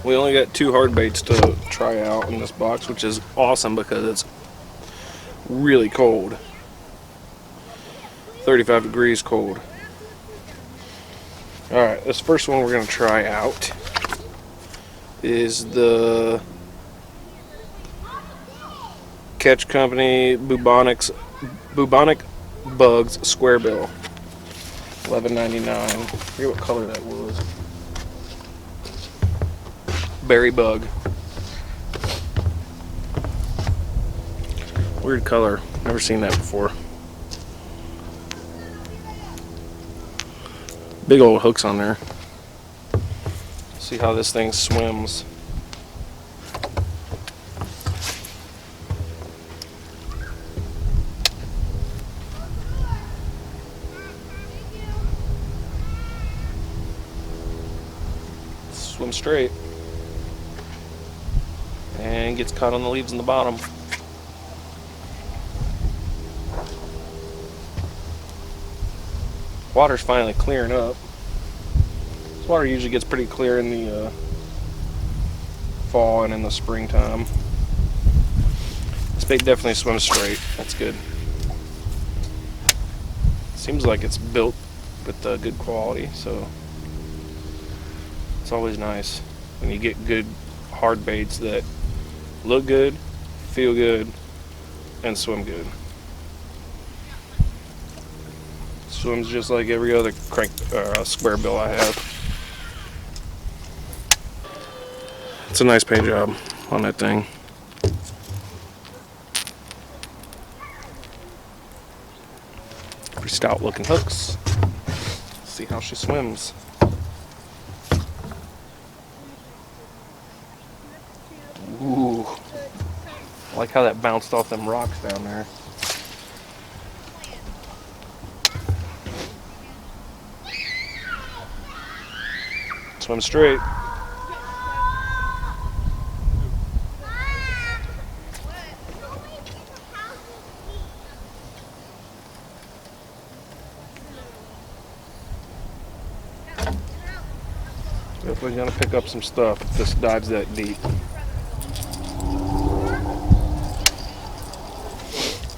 We only got 2 hard baits to try out in this box, which is awesome because it's really cold. 35 degrees cold. Alright, this first one we're going to try out is the Catch Company Bubonic Bugs Square Bill. $11.99. I forget what color that was. Berry bug. Weird color. Never seen that before. Big old hooks on there. See how this thing swims. Swim straight. And gets caught on the leaves in the bottom. Water's finally clearing up. This water usually gets pretty clear in the fall and in the springtime. This bait definitely swims straight. That's good. Seems like it's built with good quality, so it's always nice when you get good hard baits that look good, feel good, and swim good. Swims just like every other square bill I have. It's a nice paint job on that thing. Pretty stout looking hooks. Let's see how she swims. Ooh. I like how that bounced off them rocks down there. Swim straight. Definitely gonna pick up some stuff if this dives that deep.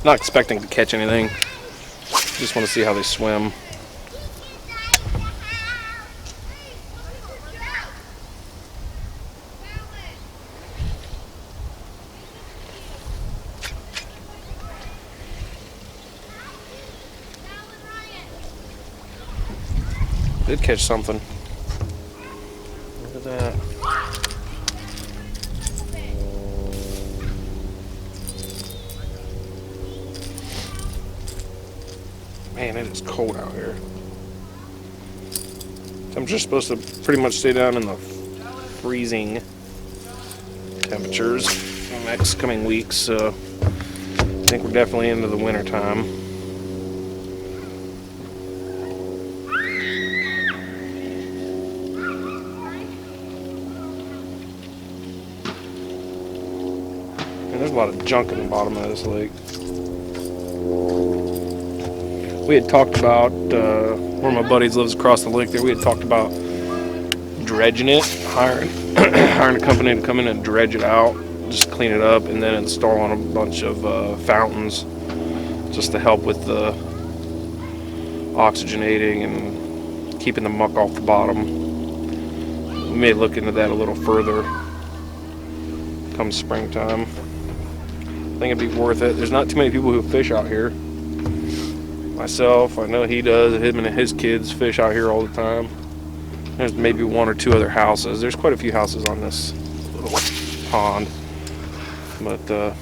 Not expecting to catch anything. Just want to see how they swim. Did catch something. Look at that. Man, it is cold out here. Temperature's supposed to pretty much stay down in the freezing temperatures in the next coming weeks, so I think we're definitely into the winter time. And there's a lot of junk in the bottom of this lake. We had talked about, one of my buddies lives across the lake there, we had talked about dredging it, hiring a company to come in and dredge it out, just clean it up, and then install on a bunch of fountains just to help with the oxygenating and keeping the muck off the bottom. We may look into that a little further come springtime. I think it'd be worth it. There's not too many people who fish out here. Myself, I know he does. Him and his kids fish out here all the time. There's maybe 1 or 2 other houses. There's quite a few houses on this little pond. But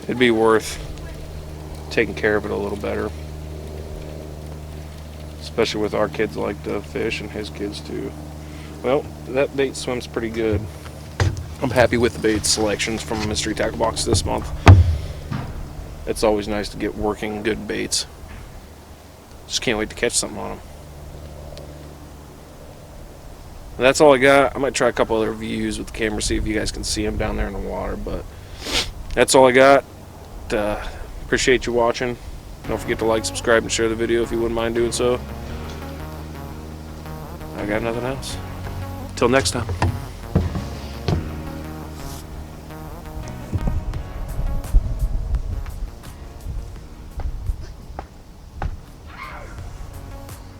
it'd be worth taking care of it a little better. Especially with our kids like to fish and his kids too. Well, that bait swims pretty good. I'm happy with the bait selections from Mystery Tackle Box this month. It's always nice to get working good baits. Just can't wait to catch something on them. And that's all I got. I might try a couple other views with the camera, see if you guys can see them down there in the water. But that's all I got. Appreciate you watching. Don't forget to like, subscribe, and share the video if you wouldn't mind doing so. I got nothing else. Till next time.